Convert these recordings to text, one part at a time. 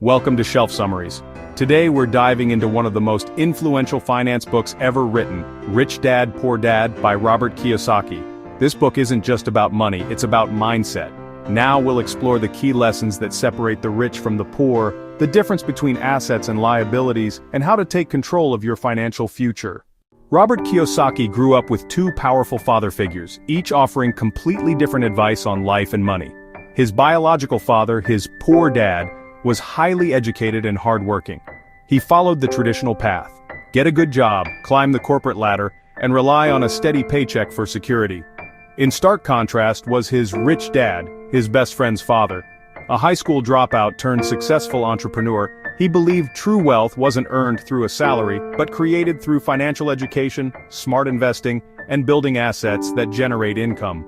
Welcome to Shelf Summaries. Today we're diving into one of the most influential finance books ever written, Rich Dad, Poor Dad by Robert Kiyosaki. This book isn't just about money, it's about mindset. Now we'll explore the key lessons that separate the rich from the poor, the difference between assets and liabilities, and how to take control of your financial future. Robert Kiyosaki grew up with two powerful father figures, each offering completely different advice on life and money. His biological father, his poor dad, was highly educated and hardworking. He followed the traditional path: get a good job, climb the corporate ladder, and rely on a steady paycheck for security. In stark contrast was his rich dad, his best friend's father. A high school dropout turned successful entrepreneur, he believed true wealth wasn't earned through a salary, but created through financial education, smart investing, and building assets that generate income.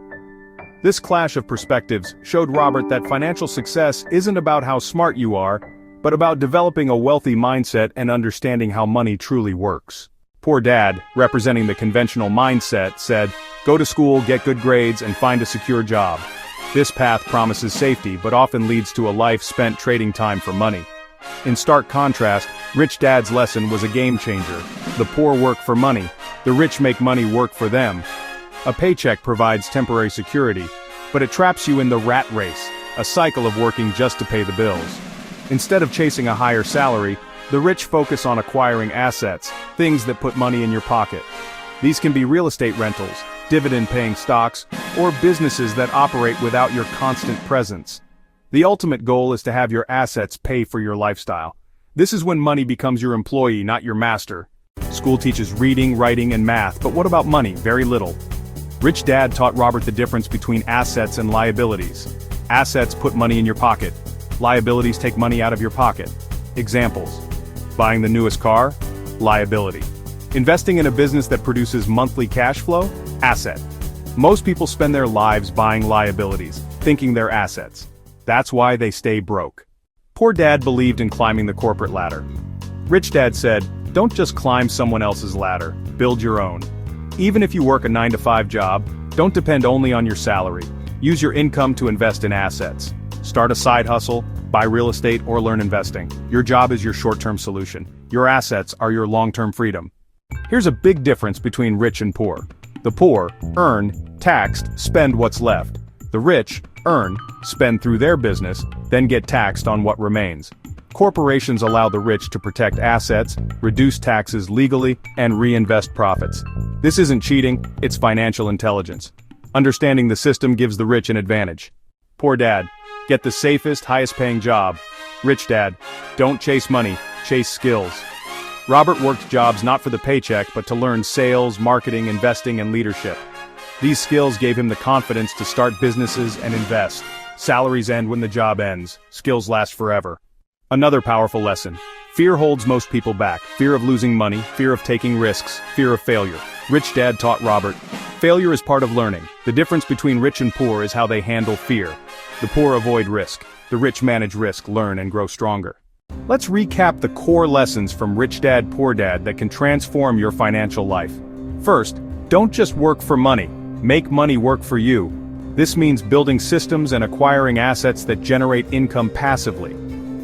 This clash of perspectives showed Robert that financial success isn't about how smart you are, but about developing a wealthy mindset and understanding how money truly works. Poor Dad, representing the conventional mindset, said, "Go to school, get good grades, and find a secure job." This path promises safety but often leads to a life spent trading time for money. In stark contrast, Rich Dad's lesson was a game changer. The poor work for money, the rich make money work for them. A paycheck provides temporary security, but it traps you in the rat race, a cycle of working just to pay the bills. Instead of chasing a higher salary, the rich focus on acquiring assets, things that put money in your pocket. These can be real estate rentals, dividend-paying stocks, or businesses that operate without your constant presence. The ultimate goal is to have your assets pay for your lifestyle. This is when money becomes your employee, not your master. School teaches reading, writing, and math, but what about money? Very little. Rich Dad taught Robert the difference between assets and liabilities. Assets put money in your pocket. Liabilities take money out of your pocket. Examples: buying the newest car? Liability. Investing in a business that produces monthly cash flow? Asset. Most people spend their lives buying liabilities, thinking they're assets. That's why they stay broke. Poor Dad believed in climbing the corporate ladder. Rich Dad said, "Don't just climb someone else's ladder, build your own." Even if you work a 9-to-5 job, don't depend only on your salary. Use your income to invest in assets. Start a side hustle, buy real estate, or learn investing. Your job is your short-term solution. Your assets are your long-term freedom. Here's a big difference between rich and poor. The poor earn, taxed, spend what's left. The rich earn, spend through their business, then get taxed on what remains. Corporations allow the rich to protect assets, reduce taxes legally, and reinvest profits. This isn't cheating, it's financial intelligence. Understanding the system gives the rich an advantage. Poor Dad, get the safest, highest-paying job. Rich Dad, don't chase money, chase skills. Robert worked jobs not for the paycheck but to learn sales, marketing, investing, and leadership. These skills gave him the confidence to start businesses and invest. Salaries end when the job ends. Skills last forever. Another powerful lesson. Fear holds most people back. Fear of losing money, fear of taking risks, fear of failure. Rich Dad taught Robert, failure is part of learning. The difference between rich and poor is how they handle fear. The poor avoid risk. The rich manage risk, learn, and grow stronger. Let's recap the core lessons from Rich Dad, Poor Dad that can transform your financial life. First, don't just work for money. Make money work for you. This means building systems and acquiring assets that generate income passively.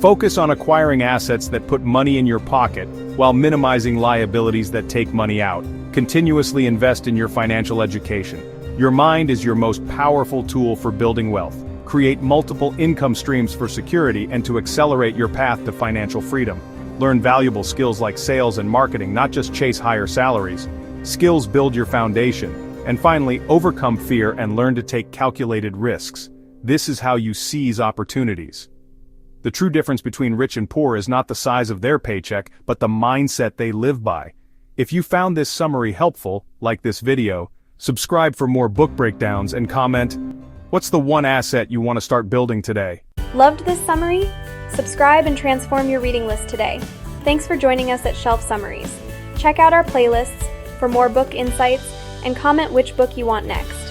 Focus on acquiring assets that put money in your pocket, while minimizing liabilities that take money out. Continuously invest in your financial education. Your mind is your most powerful tool for building wealth. Create multiple income streams for security and to accelerate your path to financial freedom. Learn valuable skills like sales and marketing, not just chase higher salaries. Skills build your foundation. And finally, overcome fear and learn to take calculated risks. This is how you seize opportunities. The true difference between rich and poor is not the size of their paycheck, but the mindset they live by. If you found this summary helpful, like this video, subscribe for more book breakdowns and comment, what's the one asset you want to start building today? Loved this summary? Subscribe and transform your reading list today. Thanks for joining us at Shelf Summaries. Check out our playlists for more book insights and comment which book you want next.